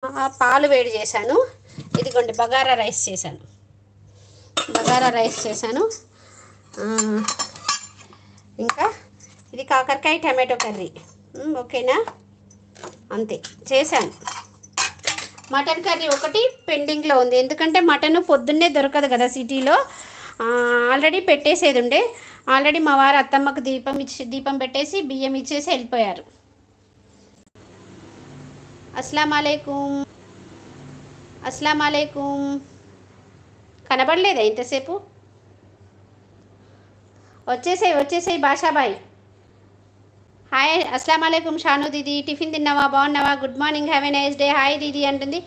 పాలు వేడి చేశాను. ఇదిగోండి బగారా రైస్ చేశాను. ఆ, ఇంకా ఇది కాకరకాయ టమాటో కర్రీ. ఓకేనా? అంతే చేశాను. మటన్ కర్రీ ఒకటి పెండింగ్లో ఉంది, ఎందుకంటే మటన్ పొద్దున్నే దొరకదు కదా సిటీలో. ఆల్రెడీ పెట్టేసేది ఉండే. ఆల్రెడీ మా వారు అత్తమ్మకు దీపం పెట్టేసి బియ్యం ఇచ్చేసి వెళ్ళిపోయారు. అస్సలం వాలేకుమ్. అస్సలం వాలేకుమ్. కనబడలేదా ఇంతసేపు? వచ్చేసేయి బాషాబాయ్. హాయ్, అస్సలం వాలేకుమ్ షాను దీది. టిఫిన్ తిన్నావా? బాగున్నావా? Good morning, have a nice day. Hi దీది అంటుంది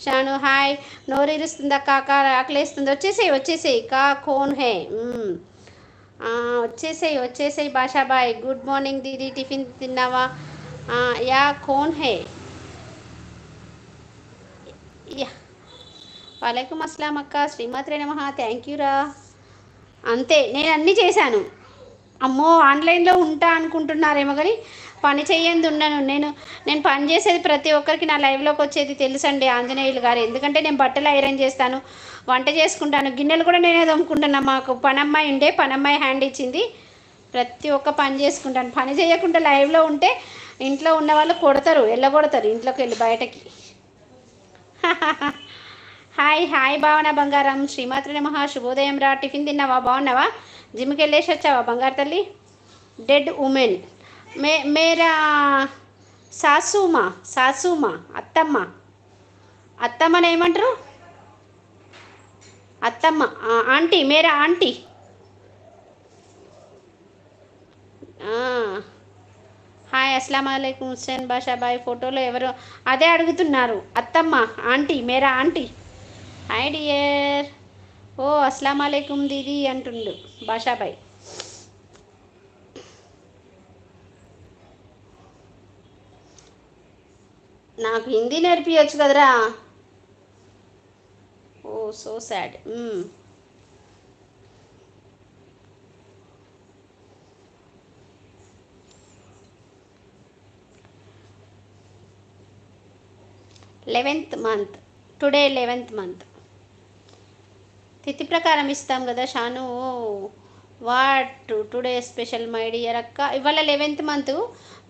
షాను. హాయ్. నోరిరుస్తుందా కాక? ఆకలేస్తుంది. వచ్చేసేయి కా కోన్ హే. వచ్చేసేయి బాషాబాయ్. గుడ్ మార్నింగ్ దీది. టిఫిన్ తిన్నావా? యా కోన్ హే? యా. వాలేకుమ్ అస్సలాం అక్క. శ్రీమాత్రే నమః. థ్యాంక్ యూ రా. అంతే, నేను అన్నీ చేశాను. అమ్మో, ఆన్లైన్లో ఉంటా అనుకుంటున్నారేమో కానీ పని చెయ్యంది ఉన్నాను. నేను పని చేసేది ప్రతి ఒక్కరికి నా లైవ్లోకి వచ్చేది తెలుసండి ఆంజనేయులు గారు. ఎందుకంటే నేను బట్టలు ఐరన్ చేస్తాను, వంట చేసుకుంటాను, గిన్నెలు కూడా నేనే తోముకుంటున్నా. మాకు పనమ్మాయి ఉండే, పనమ్మాయి హ్యాండ్ ఇచ్చింది. ప్రతి ఒక్క పని చేసుకుంటాను. పని చేయకుండా లైవ్లో ఉంటే ఇంట్లో ఉన్న వాళ్ళు కొడతారు, వెళ్ళగొడతారు ఇంట్లోకి వెళ్ళి బయటకి. హాయ్ భావన బంగారం. శ్రీమాత్రి నమః. శుభోదయం రా. టిఫిన్ తిన్నావా? బాగున్నావా? జిమ్కి వెళ్ళేసి వచ్చావా బంగారు తల్లి? డెడ్ ఉమెన్ మేరా సాసుమా అత్తమ్మని ఏమంటారు? అత్తమ్మ, ఆంటీ, మేరా ఆంటీ. హాయ్, అస్సలం వాలేకుమ్ హుస్సేన్ బాషాబాయ్. ఫోటోలో ఎవరు అదే అడుగుతున్నారు. అత్తమ్మ, ఆంటీ, మేరా ఆంటీ. Hi dear. ఓ అస్సలం వాలేకుమ్ దీదీ అంటుండు బాషాబాయ్. నాకు హిందీ నేర్పించచ్చు కదరా. Oh so sad. Eleventh month, today 11th month. తిథి ప్రకారం ఇస్తాం కదా Shanu. What today special my dear అక్క? ఇవాళ 11th మంత్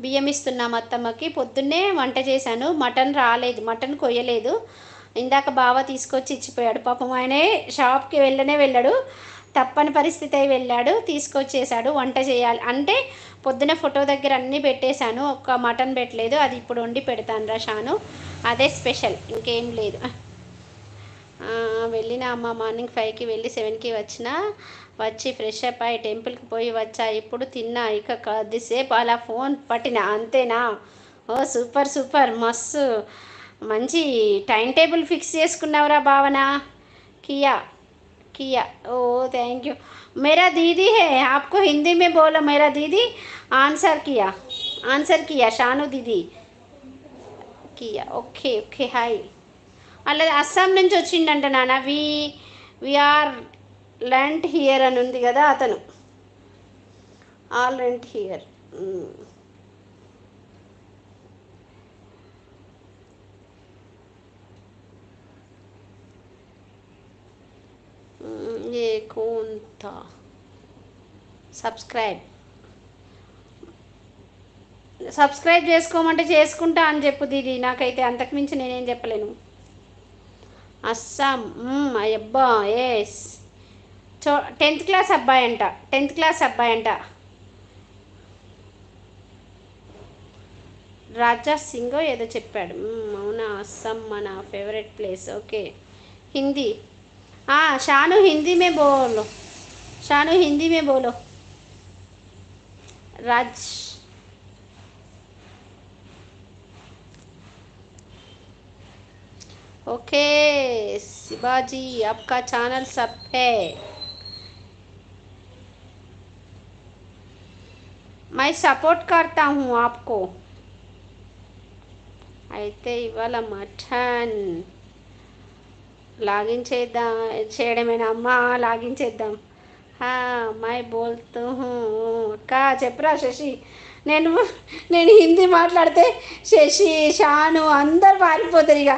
బియ్యం ఇస్తున్నాం అత్తమ్మకి. పొద్దున్నే వంట చేశాను. మటన్ రాలేదు, మటన్ కొయ్యలేదు. ఇందాక బావ తీసుకొచ్చి ఇచ్చిపోయాడు. పాపం ఆయనే షాప్కి వెళ్ళాడు, తప్పని పరిస్థితి అయి వెళ్ళాడు, తీసుకొచ్చేసాడు. వంట చేయాలి అంటే పొద్దున ఫోటో దగ్గర అన్నీ పెట్టేశాను, ఒక్క మటన్ పెట్టలేదు. అది ఇప్పుడు వండి పెడతాను రా షాను. అదే స్పెషల్, ఇంకేం లేదు. వెళ్ళిన అమ్మ మార్నింగ్ 5కి వెళ్ళి 7కి వచ్చి ఫ్రెష్ అప్ అయి టెంపుల్కి పోయి వచ్చా. ఇప్పుడు తిన్నా, ఇక కొద్దిసేపు అలా ఫోన్ పట్టిన, అంతేనా? ఓ సూపర్ మస్తు మంచి టైం టేబుల్ ఫిక్స్ చేసుకున్నావురా భావన. కియా ओ थैंक यू. मेरा दीदी है, आपको हिंदी में बोलो. मेरा दीदी आंसर किया शानू दीदी किया. Okay hi. అలా అస్సాం నుంచి వచ్చిండంట నాన్న. వీఆర్ ల్యాండ్ హియర్ అని ఉంది కదా, అతను ఆల్ రెంట్ హియర్. ఏ కోంత సబ్స్క్రైబ్ చేసుకోమంటే చేసుకుంటా అని చెప్పు దీది. నాకైతే అంతకుమించి నేనేం చెప్పలేను. అస్సాం అబ్బా ఎస్. 10th క్లాస్ అబ్బాయి అంట. రాజా సింగ్ ఏదో చెప్పాడు. అవునా? అస్సాం మన favourite place. Okay. Hindi Shanu Hindi में बोलो राज. ओके शिवाजी, आपका चैनल सब है. मैं सपोर्ट करता हूँ आपको. అయితే ఇవాళ మటన్ లాగిన్ చేయడమేనా అమ్మా? లాగిన్ చేద్దాం. మై బోల్తూ అక్క. చెప్పురా శశి. నేను హిందీ మాట్లాడితే శశి, షాను అందరు పారిపోతారు ఇక.